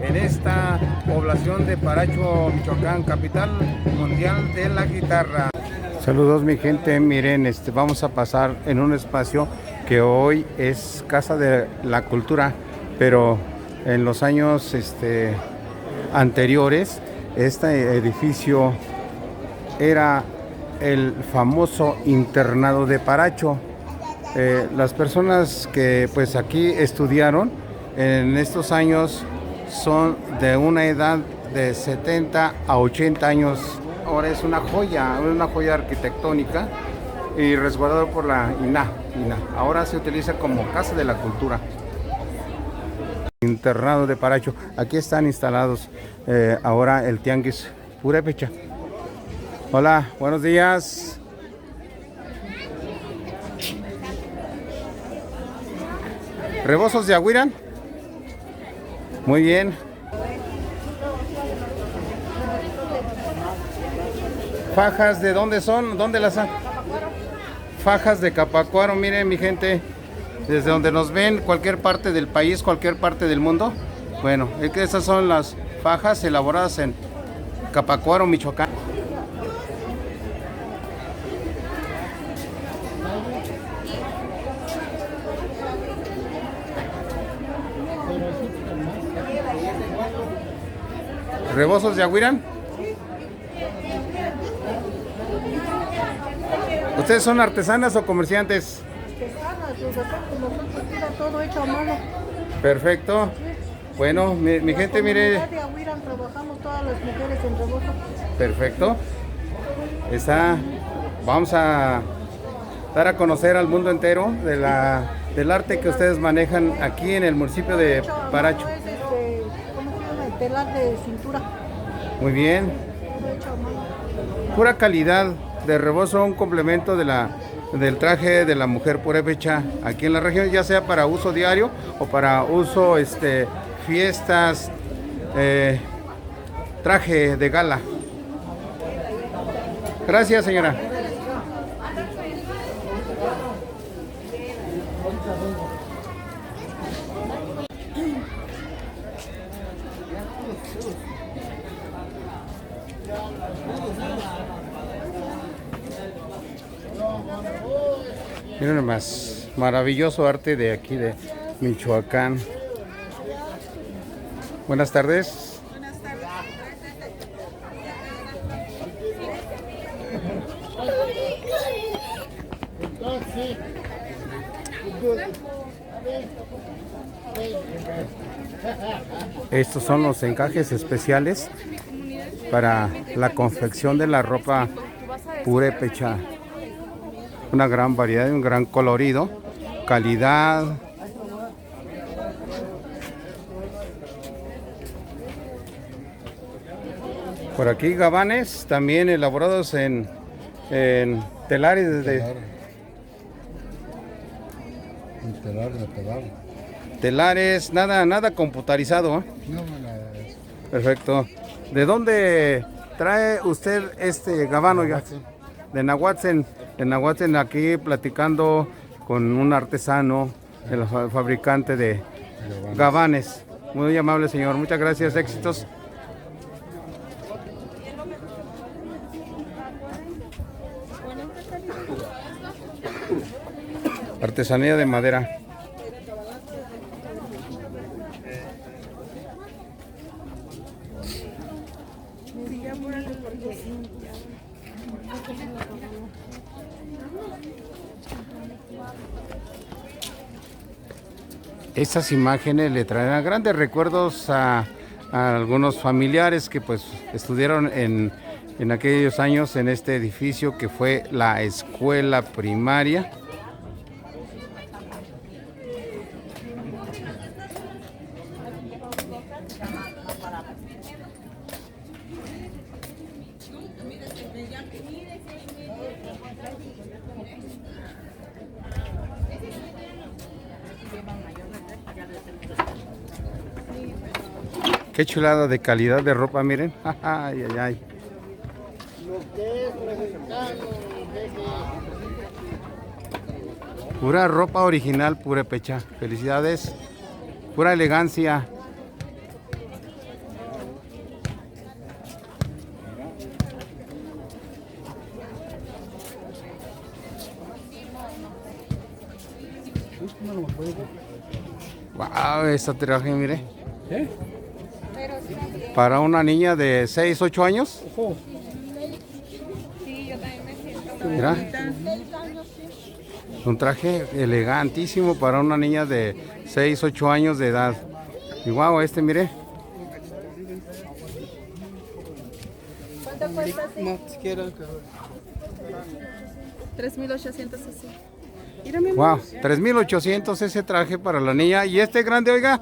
en esta población de Paracho, Michoacán, capital mundial de la guitarra. Saludos mi gente, miren, vamos a pasar en un espacio que hoy es Casa de la Cultura, pero en los años anteriores este edificio era el famoso internado de Paracho. Las personas que pues aquí estudiaron en estos años son de una edad de 70 a 80 años. Ahora es una joya arquitectónica y resguardado por la INAH. Ahora se utiliza como Casa de la Cultura. Internado de Paracho. Aquí están instalados ahora el Tianguis Purépecha. Hola, buenos días. ¿Rebozos de Agüirán? Muy bien. ¿Fajas de dónde son? ¿Dónde las han? Fajas de Capacuaro, miren mi gente, desde donde nos ven, cualquier parte del país, cualquier parte del mundo. Bueno, es que esas son las fajas elaboradas en Capacuaro, Michoacán. ¿Rebozos de Agüirán? ¿Ustedes son artesanas o comerciantes? Nosotros todo hecho a mano. Perfecto. Bueno, mi gente, mire. De Agüirán trabajamos todas las mujeres en rebozo. Perfecto. Vamos a dar a conocer al mundo entero del arte que ustedes manejan aquí en el municipio de Paracho. Es ¿cómo se llama? El telar de cintura. Muy bien. Todo hecho a mano. Pura calidad de rebozo, un complemento del traje de la mujer purépecha aquí en la región, ya sea para uso diario o para uso fiestas, traje de gala. Gracias, señora. Miren nomás, maravilloso arte de aquí de Michoacán. Buenas tardes. Buenas tardes. Estos son los encajes especiales para la confección de la ropa purépecha. Una gran variedad, un gran colorido, calidad. Por aquí gabanes también elaborados en telares telares, nada computarizado, ¿eh? No, nada de eso. Perfecto. ¿De dónde trae usted este gabán, oiga? De Nahuatzen, aquí platicando con un artesano, el fabricante de gabanes. Muy amable, señor. Muchas gracias. Éxitos. Artesanía de madera. Estas imágenes le traerán grandes recuerdos a algunos familiares que pues estudiaron en aquellos años en este edificio que fue la escuela primaria. Qué chulada de calidad de ropa, miren. Ay, ay, ay. Pura ropa original, purépecha. Felicidades. Pura elegancia. Wow, esta traje, mire. ¿Eh? Para una niña de 6, 8 años. Ojo. Mira. Un traje elegantísimo para una niña de 6, 8 años de edad. Y wow, este, mire. ¿Cuánto cuesta así? No, siquiera. 3,800 así. Wow, 3,800 ese traje para la niña. Y este grande, oiga.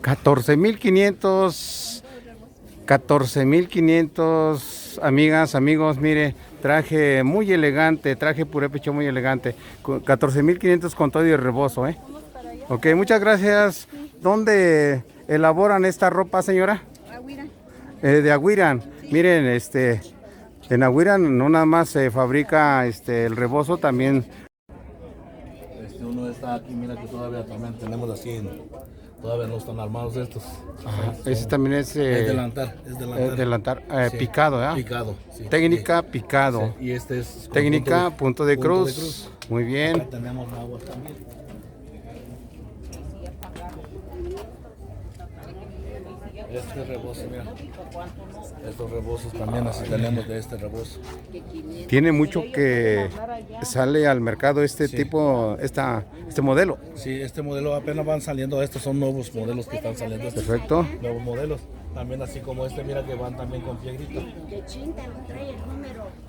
14,500. 14,500, amigas, amigos, mire, traje muy elegante, traje purépecha muy elegante, 14,500 con todo y rebozo, ¿eh? Ok, muchas gracias. ¿Dónde elaboran esta ropa, señora? Aguirán. De Aguirán. Miren, en Aguirán no nada más se fabrica el rebozo, también. Uno está aquí, mira que todavía también tenemos así, todavía no están armados estos. Ajá, ese también es delantar, delantar, Sí. picado, ¿eh? Picado. Sí. Técnica picado. Sí, y este es con Técnica punto de punto cruz. Muy bien. Acá tenemos agua también. Este rebozo, mira. Estos rebozos también así tenemos de este rebozo. Tiene mucho que sale al mercado este Sí. tipo, este modelo. Sí, este modelo apenas van saliendo, estos son nuevos modelos que están saliendo. Perfecto. Nuevos modelos. También así como este, mira que van también con piedrita.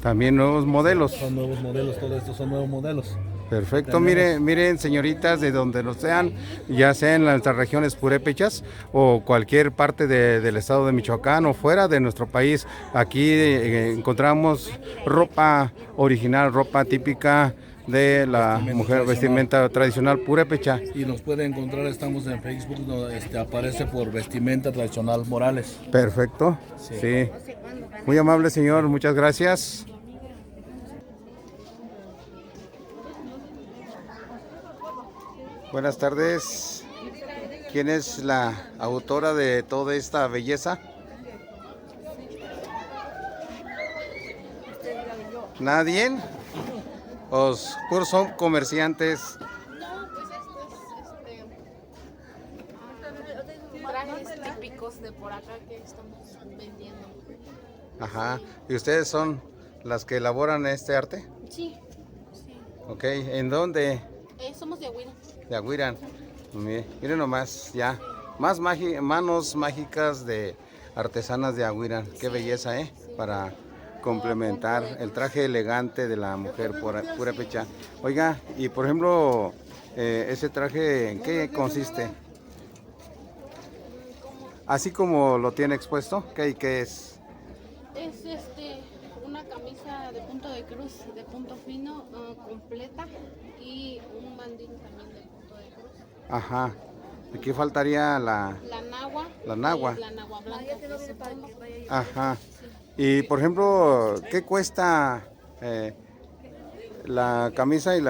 También nuevos modelos. Son nuevos modelos, todos estos son nuevos modelos. Perfecto. Miren, señoritas, de donde lo sean, ya sea en nuestras regiones purépechas o cualquier parte del estado de Michoacán o fuera de nuestro país, aquí encontramos ropa original, ropa típica de la mujer, vestimenta tradicional purépecha. Y nos puede encontrar, estamos en Facebook, aparece por Vestimenta Tradicional Morales. Perfecto. Sí. Muy amable, señor. Muchas gracias. Buenas tardes. ¿Quién es la autora de toda esta belleza? ¿Nadie? ¿Os puros son comerciantes? No, pues trajes típicos de por acá que estamos vendiendo. Ajá. ¿Y ustedes son las que elaboran este arte? Sí, sí. Ok. ¿En dónde? Somos de Aguirre. De Aguirán. Miren nomás, ya. Más manos mágicas de artesanas de Aguirán. Qué belleza, ¿eh? Para complementar el traje elegante de la mujer purépecha. Oiga, y por ejemplo, ese traje, ¿en qué consiste? Así como lo tiene expuesto, ¿qué es? Es una camisa de punto de cruz, de punto fino, completa, y un mandil también de punto de cruz. Ajá. Aquí faltaría La nagua. La nagua. La nagua blanca. Que es el fondo. Ajá. Y por ejemplo, ¿qué cuesta la camisa y el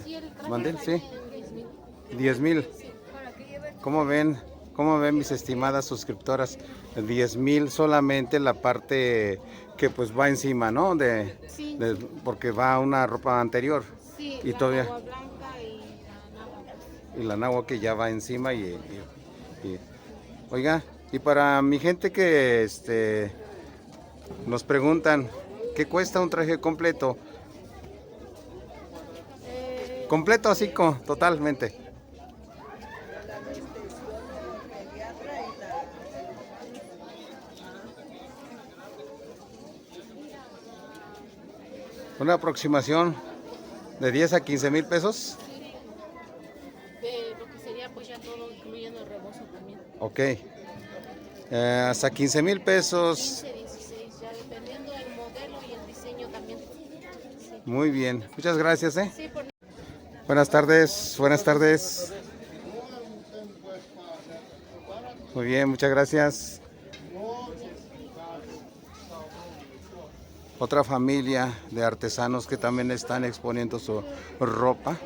Sí, el traje mandil? varía Sí, en 10,000. 10,000. ¿Cómo ven? ¿Cómo ven mis estimadas suscriptoras? 10,000 solamente la parte que pues va encima, ¿no? Sí. Porque va una ropa anterior. Sí, Y la todavía nagua blanca y la nagua. y la nagua que ya va encima oiga, y para mi gente que nos preguntan ¿qué cuesta un traje completo? Completo así totalmente. Una aproximación de 10 a 15,000 pesos. Lo que sería pues ya todo incluyendo el rebozo también. Ok. Hasta 15,000 pesos. 15, 16, ya dependiendo del modelo y el diseño también. Sí. Muy bien. Muchas gracias, ¿eh? Sí, por... Buenas tardes. Buenas tardes. Muy bien, muchas gracias. Otra familia de artesanos que también están exponiendo su ropa.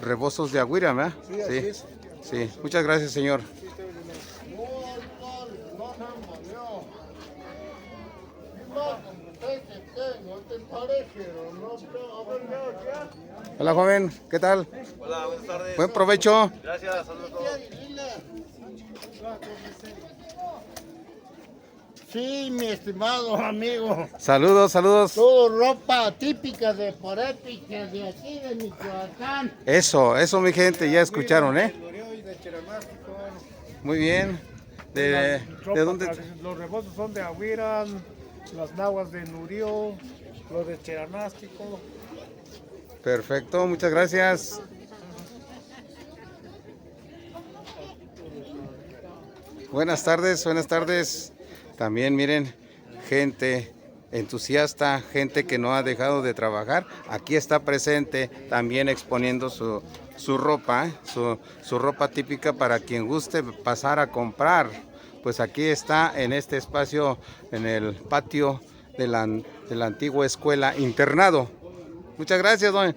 Rebozos de Aguirán, ¿verdad? Sí, sí. Muchas gracias, señor. Hola, joven, ¿qué tal? Hola, buenas tardes. Buen provecho. Gracias, saludos a todos. Sí, mi estimado amigo. Saludos, saludos. Todo ropa típica de Porépica, de aquí de Michoacán. Eso, mi gente, ya escucharon, ¿eh? Muy bien. ¿De dónde? Los rebozos son de Aguirán, las nahuas de Nurio, los de Cheranástico. Perfecto, muchas gracias. Buenas tardes, buenas tardes. También miren, gente entusiasta, gente que no ha dejado de trabajar, aquí está presente también exponiendo su ropa, su ropa típica para quien guste pasar a comprar. Pues aquí está en este espacio, en el patio de la antigua escuela internado. Muchas gracias, don.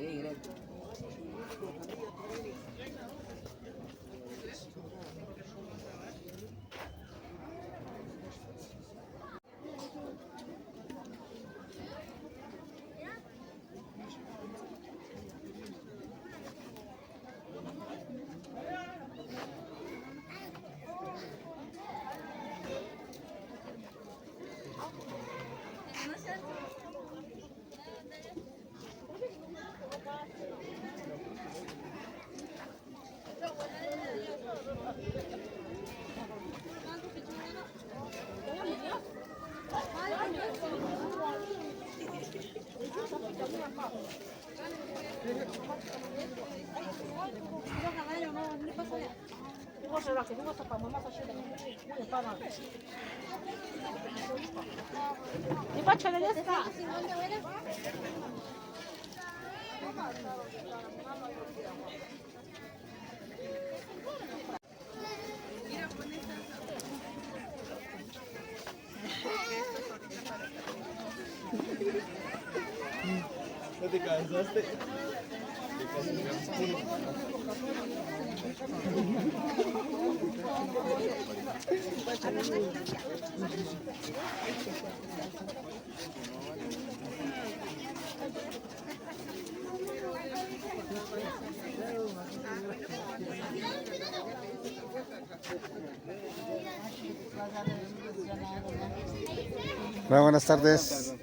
¿No te cansaste? Hola, buenas tardes.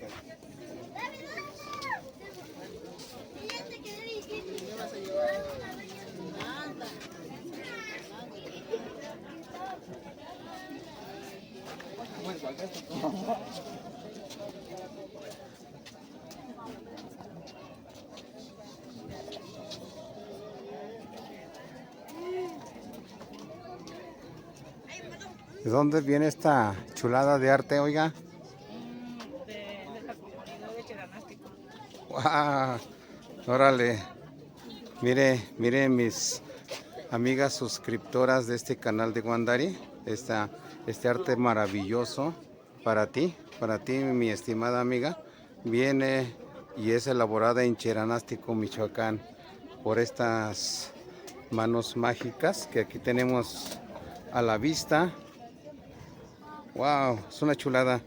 ¿De dónde viene esta chulada de arte, oiga? De la comunidad de Cheranástico. ¡Wow! Órale. Mire mis amigas suscriptoras de este canal de Wandari, este arte maravilloso para ti, mi estimada amiga, viene y es elaborada en Cheranástico, Michoacán, por estas manos mágicas que aquí tenemos a la vista. ¡Wow! Es una chulada.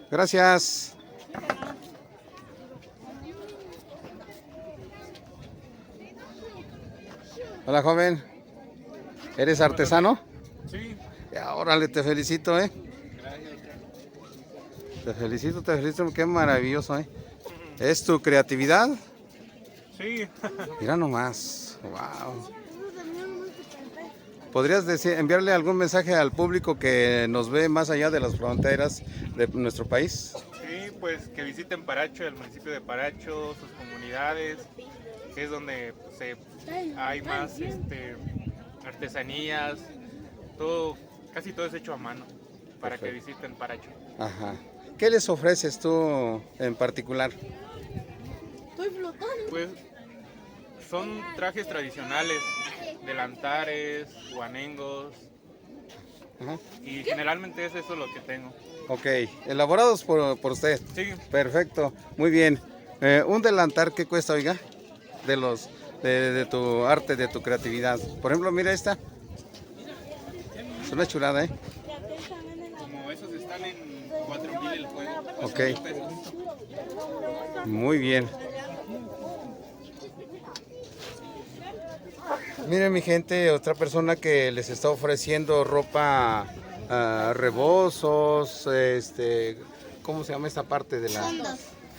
Gracias. Hola, joven. ¿Eres artesano? Sí. Órale, te felicito, ¿eh? Te felicito, qué maravilloso, ¿eh? ¿Es tu creatividad? Sí. Mira nomás. Wow. ¿Podrías enviarle algún mensaje al público que nos ve más allá de las fronteras de nuestro país? Sí, pues que visiten Paracho, el municipio de Paracho, sus comunidades, que es donde hay más artesanías, casi todo es hecho a mano, para que visiten Paracho. Ajá. ¿Qué les ofreces tú en particular? Pues son trajes tradicionales, delantares, guanengos, Ajá. y generalmente es eso lo que tengo. Ok, elaborados por usted. Sí, Perfecto, muy bien. Un delantar, ¿qué cuesta, oiga? De tu arte, de tu creatividad. Por ejemplo, mira esta. Es una chulada, ¿eh? Como esos están en 4,000 el juego. Ok. Muy bien. Miren mi gente, otra persona que les está ofreciendo ropa, rebozos, ¿cómo se llama esta parte de la?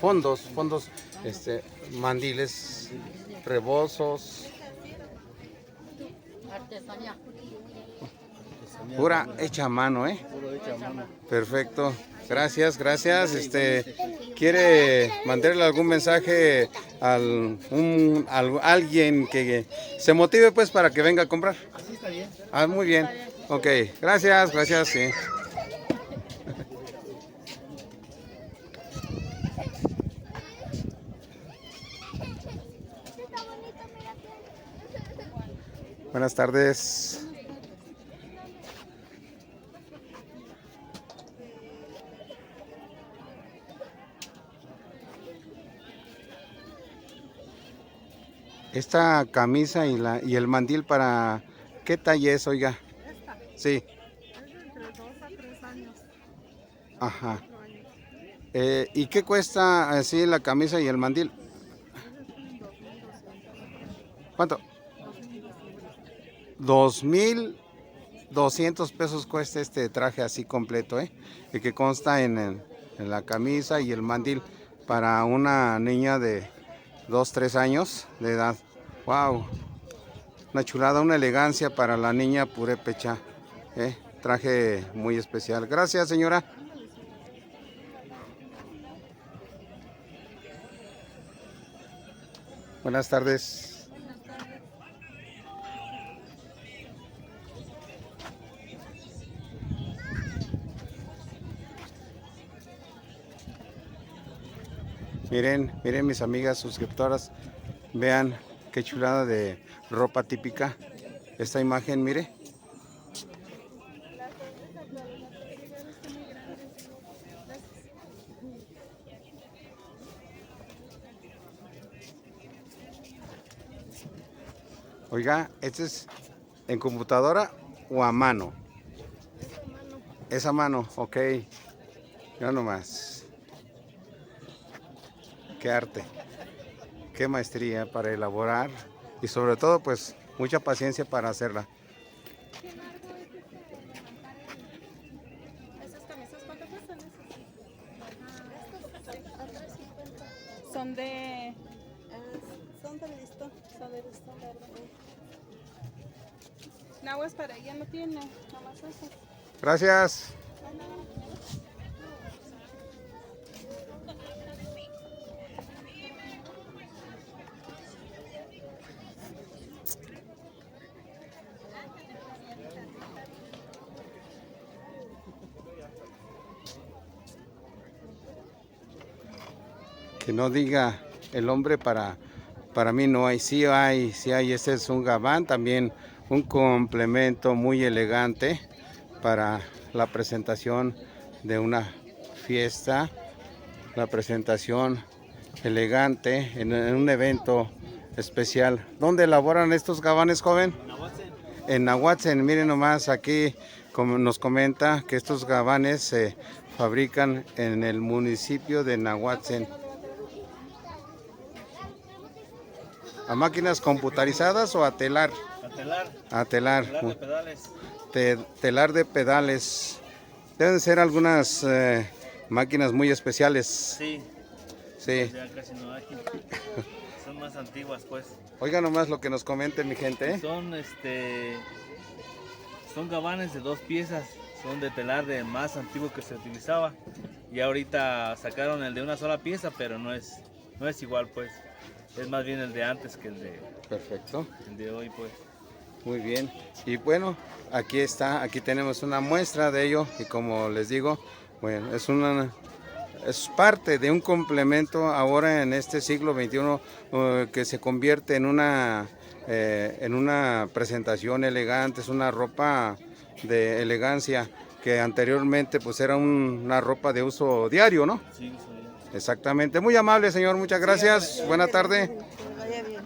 Fondos, mandiles, rebozos. Artesanía. Pura hecha a mano, ¿eh? Perfecto. Gracias. ¿Quiere mandarle algún mensaje a alguien que se motive pues para que venga a comprar? Así está bien. Ah, muy bien. Ok, gracias, sí. Buenas tardes. Esta camisa y el mandil, ¿para qué talla es, oiga? Sí. Es de entre 2 a 3 años. Ajá. 4 años. ¿Y qué cuesta así la camisa y el mandil? ¿Cuánto? 2,200 pesos cuesta este traje así completo, ¿eh? Y que consta en la camisa y el mandil para una niña de 2, 3 años de edad. Wow, una chulada, una elegancia para la niña purépecha, ¿eh? Traje muy especial. Gracias, señora. Buenas tardes. Miren mis amigas suscriptoras, vean qué chulada de ropa típica. Esta imagen, mire. Oiga, ¿este es en computadora o a mano? Es a mano, ok. Ya nomás. Qué arte, qué maestría para elaborar y sobre todo pues mucha paciencia para hacerla. ¿Esas camisas cuánto cuestan? Son de listón. Son de listón, ¿verdad? Nahuas para ella no tiene, nomás eso. Gracias. Que no diga el hombre para mí no hay, sí hay. Este es un gabán, también un complemento muy elegante para la presentación de una fiesta, la presentación elegante en un evento especial. ¿Dónde elaboran estos gabanes, joven? En Nahuatzen. Miren nomás, aquí como nos comenta que estos gabanes se fabrican en el municipio de Nahuatzen. ¿A máquinas computarizadas o a telar? A telar. A telar. Telar de pedales. Telar de pedales. Deben ser algunas máquinas muy especiales. Sí. Sí. Ya casi no hay. Son más antiguas, pues. Oiga nomás lo que nos comente mi gente, ¿eh? Son gabanes de 2 piezas. Son de telar de más antiguo que se utilizaba. Y ahorita sacaron el de una sola pieza, pero no es igual, pues. Es más bien el de antes que el de hoy, pues. Muy bien. Y bueno, aquí está, aquí tenemos una muestra de ello y como les digo, bueno, es parte de un complemento ahora en este siglo XXI que se convierte en una presentación elegante, es una ropa de elegancia que anteriormente pues era una ropa de uso diario, ¿no? Sí, sí. Exactamente. Muy amable, señor. Muchas gracias. Buena tarde. Vaya bien.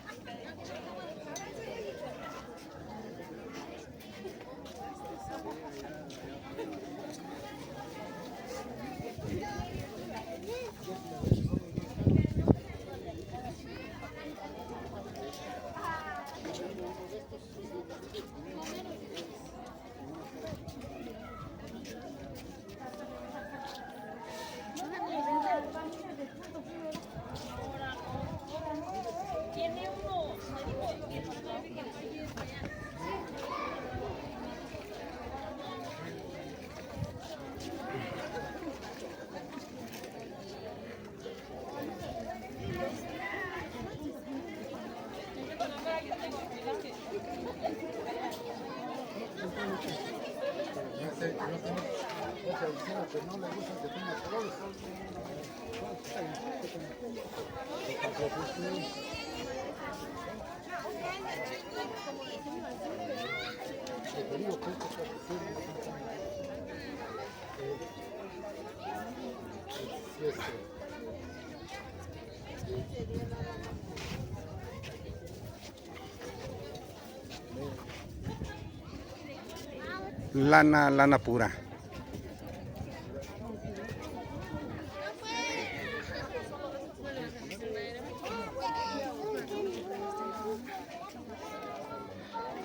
Lana pura.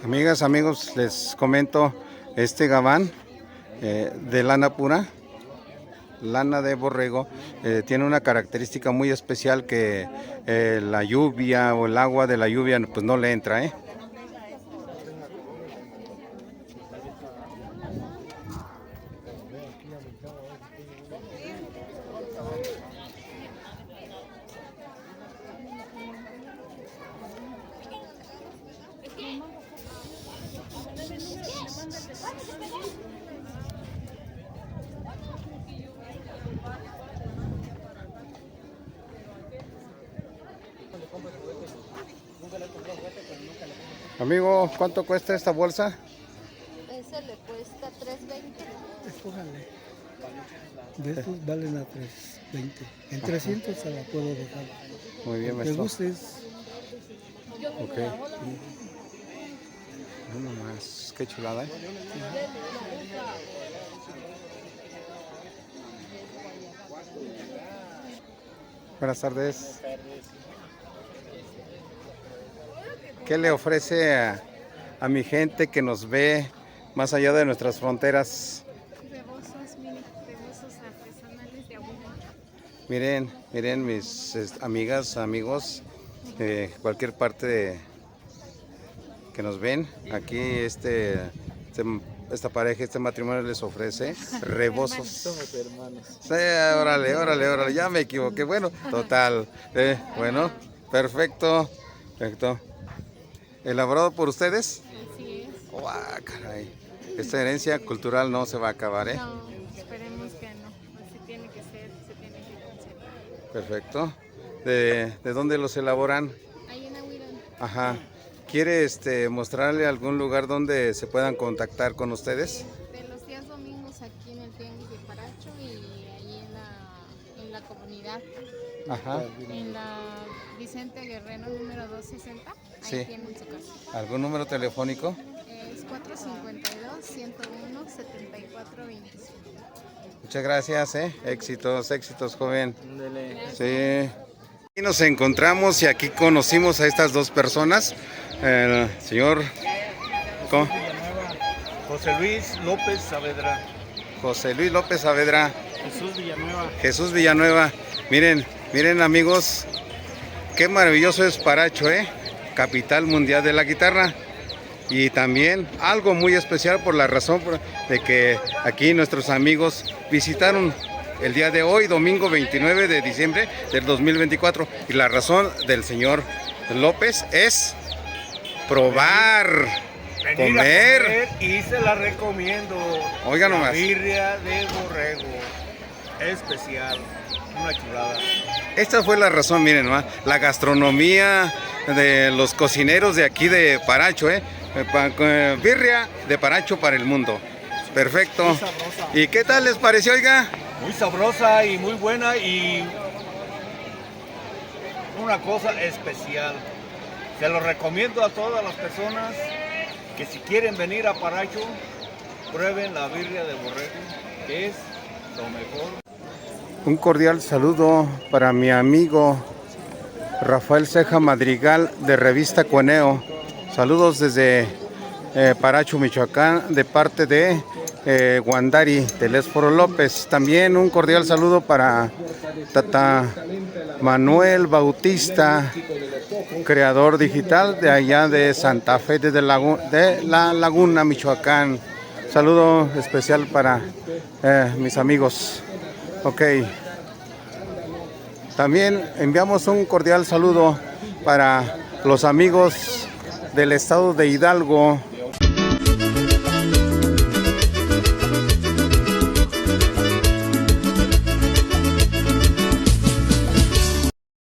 Amigas, amigos, les comento este gabán de lana pura, lana de borrego, tiene una característica muy especial que la lluvia o el agua de la lluvia pues no le entra, Amigo, ¿cuánto cuesta esta bolsa? Ese le cuesta $3.20. Escójale. De estos valen a 320. En 300 se la puedo dejar. Muy bien, ¿Te maestro. gustes? Ok. No más, qué chulada, Buenas tardes. ¿Qué le ofrece a mi gente que nos ve más allá de nuestras fronteras? Rebosos artesanales de abuelo. Miren mis amigas, amigos, cualquier parte que nos ven, aquí esta pareja, este matrimonio les ofrece rebozos. Somos hermanos. Sí, órale, ya me equivoqué. Bueno, total. Bueno, perfecto. ¿Elaborado por ustedes? Así es. ¡Guau, caray! Esta herencia cultural no se va a acabar, No, esperemos que no. Así tiene que ser, se tiene que conservar. Perfecto. ¿De dónde los elaboran? Ahí en Aguirón. Ajá. ¿Quiere mostrarle algún lugar donde se puedan contactar con ustedes? De los días domingos aquí en el Tianguis de Paracho y ahí en la comunidad, Ajá. en la Vicente Guerrero número 260, ahí Sí. tienen su casa. ¿Algún número telefónico? Es 452-101-7425. Muchas gracias, éxitos, joven. Ándele. Sí. Aquí nos encontramos y aquí conocimos a estas dos personas. El señor José Luis López Saavedra. José Luis López Saavedra. Jesús Villanueva. Jesús Villanueva. Miren amigos, qué maravilloso es Paracho, capital mundial de la guitarra. Y también algo muy especial por la razón de que aquí nuestros amigos visitaron el día de hoy, domingo 29 de diciembre del 2024. Y la razón del señor López es probar, comer. Y se la recomiendo. Oiga La nomás. birria de borrego. Especial. Una chulada. Esta fue la razón, miren, ¿no? La gastronomía de los cocineros de aquí de Paracho, birria de Paracho para el mundo. Perfecto. Muy sabrosa. ¿Y qué tal les pareció, oiga? Muy sabrosa y muy buena y una cosa especial. Se lo recomiendo a todas las personas que si quieren venir a Paracho, prueben la birria de borrego, que es lo mejor. Un cordial saludo para mi amigo Rafael Ceja Madrigal de Revista Cueneo. Saludos desde Paracho, Michoacán, de parte de Guandari, Telésforo López. También un cordial saludo para Tata Manuel Bautista, creador digital de allá de Santa Fe, de La Laguna, Michoacán. Saludo especial para mis amigos. Ok. También enviamos un cordial saludo para los amigos del estado de Hidalgo,